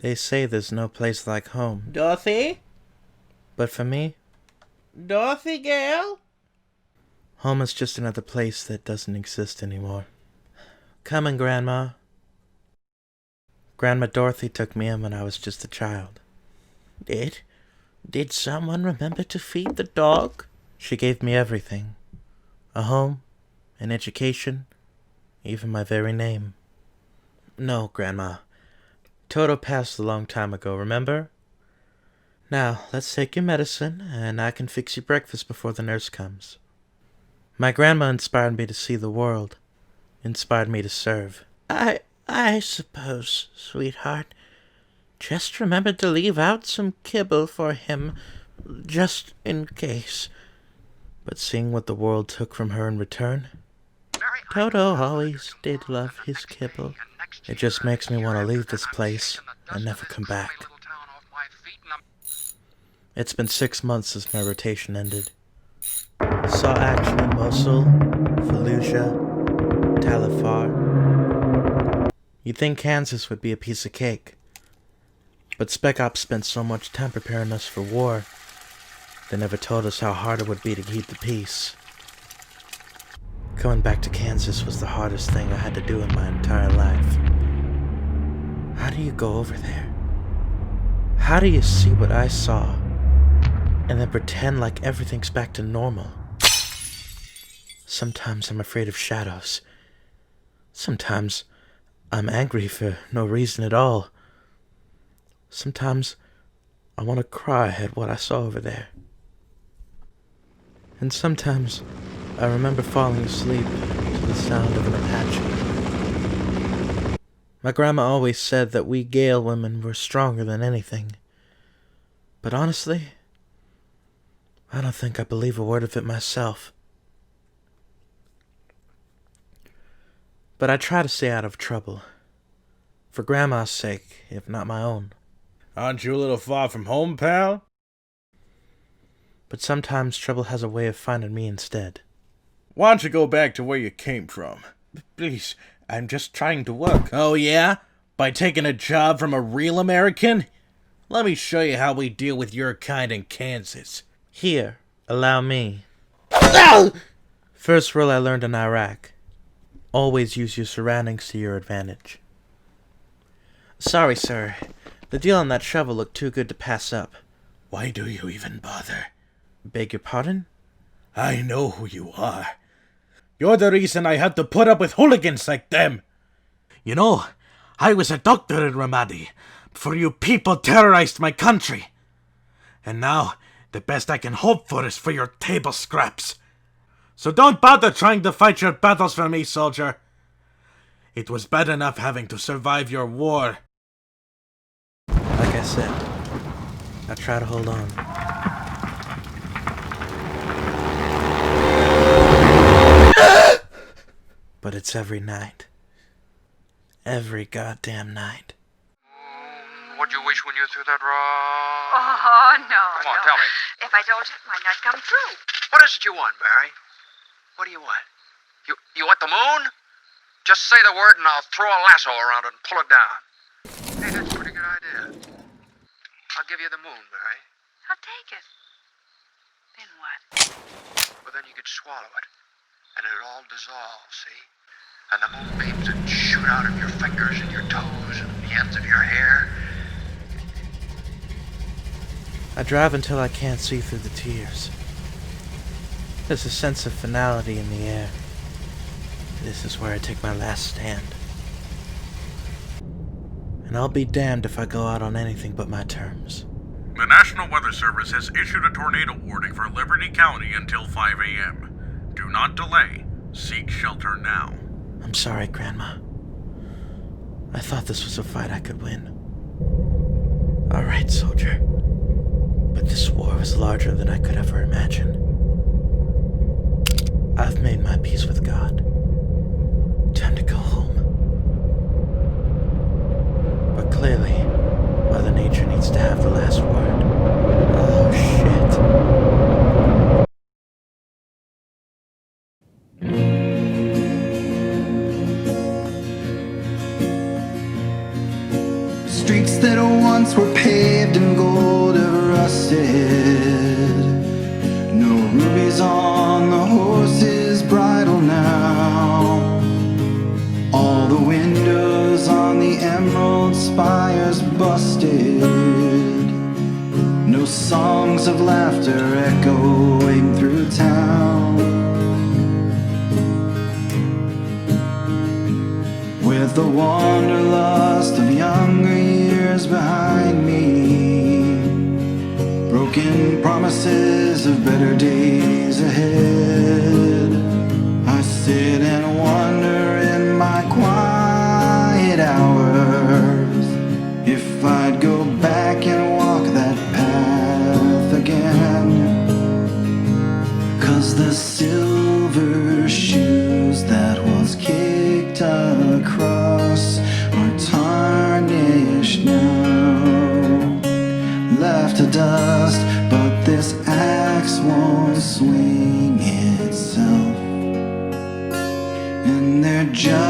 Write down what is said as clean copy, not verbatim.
They say there's no place like home. Dorothy? But for me, Dorothy, girl? home is just another place that doesn't exist anymore. Come in, Grandma. Grandma Dorothy took me in when I was just a child. Did someone remember to feed the dog? She gave me everything. A home, an education, even my very name. No, Grandma. Toto passed a long time ago, remember? Now, let's take your medicine, and I can fix you breakfast before the nurse comes. My grandma inspired me to see the world, inspired me to serve. I suppose, sweetheart. Just remember to leave out some kibble for him, just in case. But seeing what the world took from her in return, Toto always did love his kibble. it just makes me want to leave this place and never come back. It's been 6 months since my rotation ended. Saw action in Mosul, Fallujah, Talifar. You'd think Kansas would be a piece of cake. But Spec Ops spent so much time preparing us for war, they never told us how hard it would be to keep the peace. Going back to Kansas was the hardest thing I had to do in my entire life. How do you go over there? How do you see what I saw, and then pretend like everything's back to normal? Sometimes I'm afraid of shadows. Sometimes I'm angry for no reason at all. Sometimes I want to cry at what I saw over there. And sometimes I remember falling asleep to the sound of an Apache. My grandma always said that we Gale women were stronger than anything. But honestly, I don't think I believe a word of it myself. But I try to stay out of trouble. For Grandma's sake, if not my own. Aren't you a little far from home, pal? But sometimes trouble has a way of finding me instead. Why don't you go back to where you came from? Please, I'm just trying to work. Oh yeah? By taking a job from a real American? Let me show you how we deal with your kind in Kansas. Here, allow me. Ow! First rule I learned in Iraq. Always use your surroundings to your advantage. Sorry, sir. The deal on that shovel looked too good to pass up. Why do you even bother? Beg your pardon? I know who you are. You're the reason I had to put up with hooligans like them. You know, I was a doctor in Ramadi before you people terrorized my country. And now, the best I can hope for is for your table scraps. So don't bother trying to fight your battles for me, soldier. It was bad enough having to survive your war. Like I said, I try to hold on. But it's every night. Every goddamn night. What'd you wish when you threw that rock? Oh, no. Come on, tell me. If I told you, it might not come true. What is it you want, Barry? What do you want? You want the moon? Just say the word and I'll throw a lasso around it and pull it down. Hey, that's a pretty good idea. I'll give you the moon, Barry. I'll take it. Then what? Well, then you could swallow it. And it'd all dissolve, see? And the moonbeams would shoot out of your fingers and your toes and the ends of your hair. I drive until I can't see through the tears. There's a sense of finality in the air. This is where I take my last stand. And I'll be damned if I go out on anything but my terms. The National Weather Service has issued a tornado warning for Liberty County until 5 a.m. Do not delay. Seek shelter now. I'm sorry, Grandma. I thought this was a fight I could win. All right, soldier. But this war was larger than I could ever imagine. I've made my peace with God. Time to go home. But clearly, Mother Nature needs to have the last word. Oh, shit. Streets that head. No rubies on the horse's bridle now. All the windows on the emerald spires busted. No songs of laughter echoing through town. With the wanderlust of younger years behind me, broken promises of better days ahead, I sit and wonder in my quiet hours if I'd go back and walk that path again. 'Cause the silver shoes that once kicked across are tarnished now, left to dust, but this axe won't swing itself. And they're just